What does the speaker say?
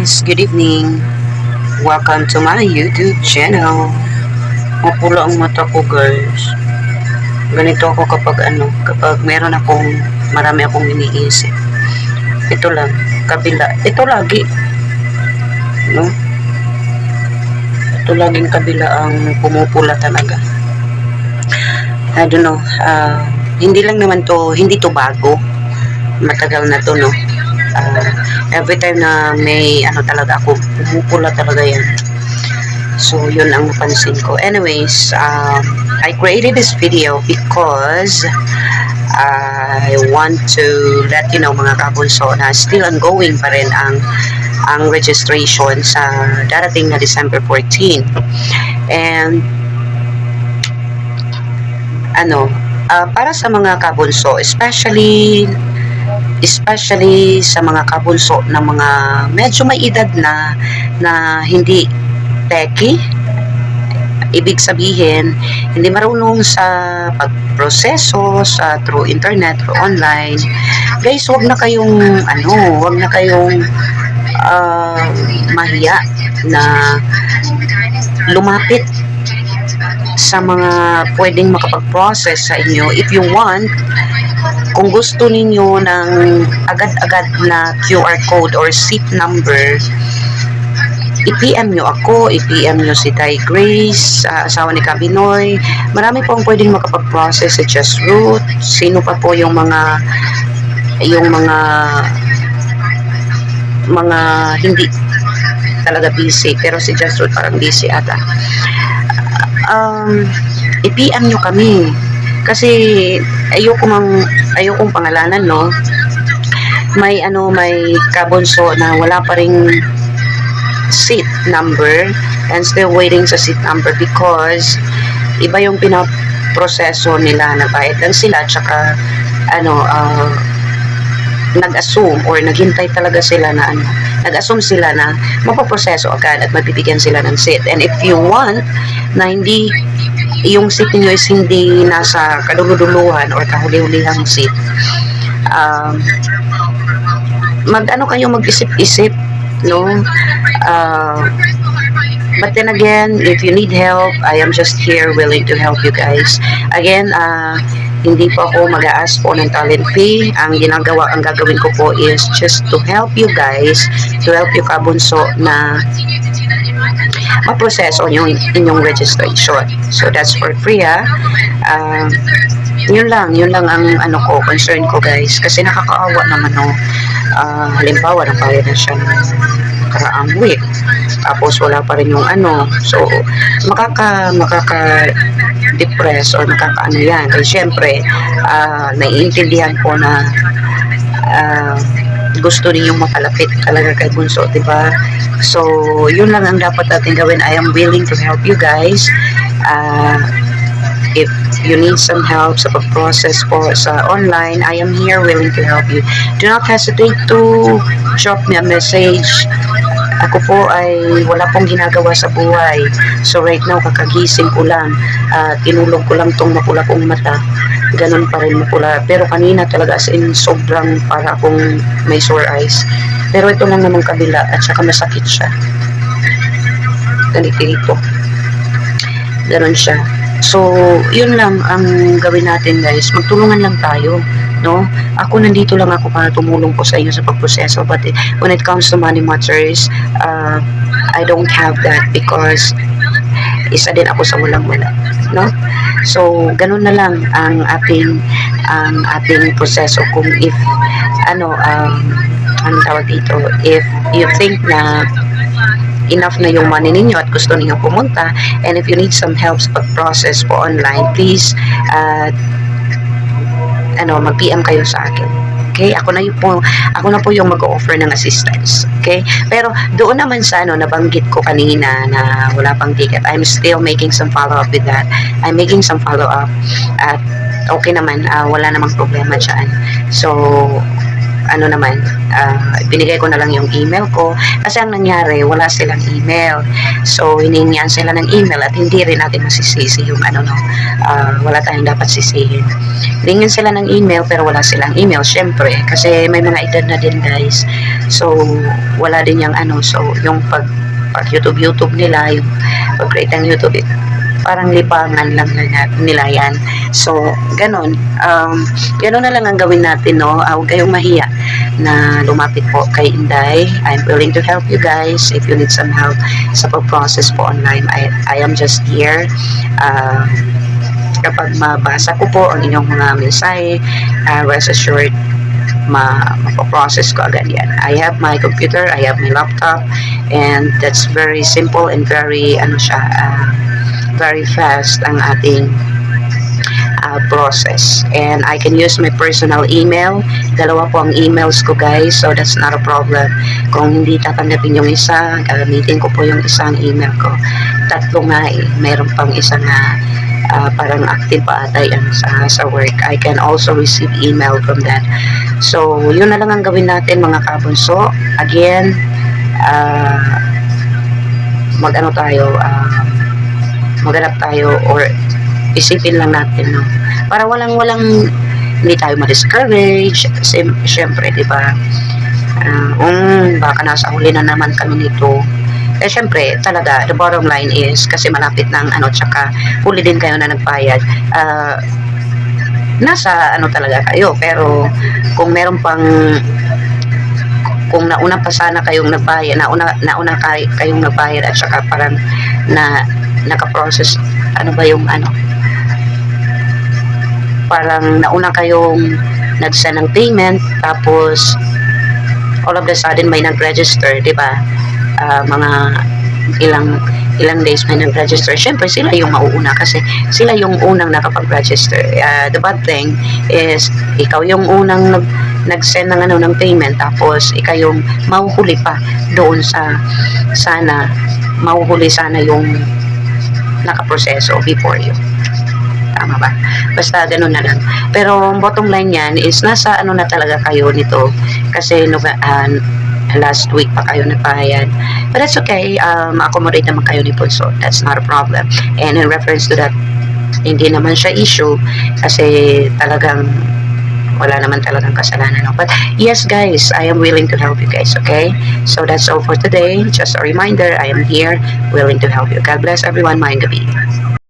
guys, good evening. Welcome to my YouTube channel. Mapula ang mata ko guys. Ganito ako kapag meron marami akong iniisip. Ito lang, kabila. Ito lagi, no? Ito laging kabila ang pumupula talaga. I don't know, hindi to bago. Matagal na to, no? Every time na may talaga ako, pumupula talaga yan. So, yun ang napansin ko. Anyways, I created this video because I want to let you know mga kabunso na still ongoing pa rin ang registration sa darating na December 14. And para sa mga kabunso, especially sa mga kabunso na mga medyo may edad na hindi techy, ibig sabihin hindi marunong sa pagproseso through internet or online. Guys, wag na kayong mahiya na lumapit sa mga pwedeng makapag-process sa inyo. If you want, kung gusto ninyo ng agad-agad na QR code or SIP number, i-PM nyo ako, i-PM nyo si Tay Grace, asawa ni Kabinoy. Marami po ang pwedeng makapag-process sa Just Root. Sino pa po yung mga hindi talaga busy, pero si Just Root parang busy ata. I-PM nyo kami kasi ayokong pangalanan, no? May kabunso na wala pa ring seat number and still waiting sa seat number because iba yung pinaproseso nila, nagbayad lang sila tsaka nag-assume or naghintay talaga sila na nag-assume sila na mapaproseso agad at magbibigyan sila ng seat. And if you want na hindi yung seat niyo is hindi nasa kaduluduluhan or kahuli-hulihang seat, kayo mag-isip-isip, no? But then again, if you need help, I am just here willing to help you guys. Again, hindi po ako mag-a-ask po ng talent fee. Ang gagawin ko po is just to help you guys, to help you kabunso na maproseso yung inyong registration. So that's for free, ha. Yun lang ang concern ko guys, kasi nakakaawa naman, no. Halimbawa nagbayad na siya ng karaang week, tapos wala pa rin yung so makaka-depress or yan. Kasi syempre naiintindihan ko na gusto ninyong mapalapit talaga kay bunso, diba? So yun lang ang dapat natin gawin. I am willing to help you guys. If you need some help sa pag-process po sa online, I am here willing to help you. Do not hesitate to drop me a message. Ako po ay wala pong ginagawa sa buhay. So right now, kakagising ko lang. Tinulog ko lang tong mapula kong mata. Ganun pa rin mapula. Pero kanina talaga as in sobrang para akong may sore eyes. Pero ito lang naman kabila at saka masakit siya. Ganito. Ganun siya. So, yun lang ang gawin natin guys. Magtulungan lang tayo, no? Ako nandito lang ako para tumulong po sa inyo sa pagproseso. But when it comes to money matters, I don't have that because isa din ako sa walang-wala, no? So, ganun na lang ang ating proseso. Kung if tawag dito, if you think na enough na yung money ninyo at gusto niyo pumunta, and if you need some help sa pag-process po online, please mag-PM kayo sa akin. Okay? Ako na po yung mag-offer ng assistance. Okay? Pero doon naman sa nabanggit ko kanina na wala pang ticket, I'm still making some follow-up with that. I'm making some follow-up at okay naman, wala namang problema dyan. So ano naman, binigay ko na lang yung email ko. Kasi ang nangyari, wala silang email. So, hiningian sila ng email at hindi rin natin masisisi yung ano, no, wala tayong dapat sisihin. Hiningian sila ng email pero wala silang email, syempre. Kasi may mga edad na din, guys. So, wala din yung ano, so, yung pag YouTube nila, yung pag-create ng YouTube, parang lipangan lang nila yan. So, ganun. Ganun na lang ang gawin natin, no? Huwag kayong mahiya na lumapit po kay Inday. I'm willing to help you guys if you need some help sa pag-process po online. I am just here. Kapag mabasa ko po ang inyong mga mensahe, rest assured, mapoprocess ko agad yan. I have my computer, I have my laptop, and that's very simple and very, very fast ang ating process. And I can use my personal email. Dalawa po ang emails ko, guys, so that's not a problem. Kung hindi tatanggapin yung isa, gagamitin ko po yung isang email ko. Tatlo nga mayroon pang isa na parang active pa ata yan sa work. I can also receive email from that. So, yun na lang ang gawin natin, mga kabunso. Again, maghanap tayo or isipin lang natin, no? Para walang hindi tayo ma-discourage. Siyempre, di ba? Baka nasa huli na naman kami nito. Siyempre, talaga, the bottom line is, kasi malapit ng tsaka huli din kayo na nagbayad. Nasa talaga kayo, pero kung meron pang, kung nauna pa sana kayong nagbayad, nauna kayong nagbayad at saka parang naka-process, parang nauna kayong nag-send ng payment, tapos all of the sudden may nag-register, di ba? Mga ilang days may nag-register. Syempre, sila yung mauuna kasi sila yung unang nakapag-register. The bad thing is, ikaw yung unang nag-send ng payment, tapos ikaw yung mahuhuli pa doon mahuhuli sana yung nakaproseso before you. Tama ba? Basta ganun na lang. Pero bottom line yan is nasa na talaga kayo nito kasi last week pa kayo nagbayad. But that's okay. Accommodate naman kayo ni Punso. That's not a problem. And in reference to that, hindi naman siya issue kasi talagang wala naman talagang kasalanan. But yes, guys, I am willing to help you guys, okay? So that's all for today. Just a reminder, I am here willing to help you. God bless everyone. Mayang gabi.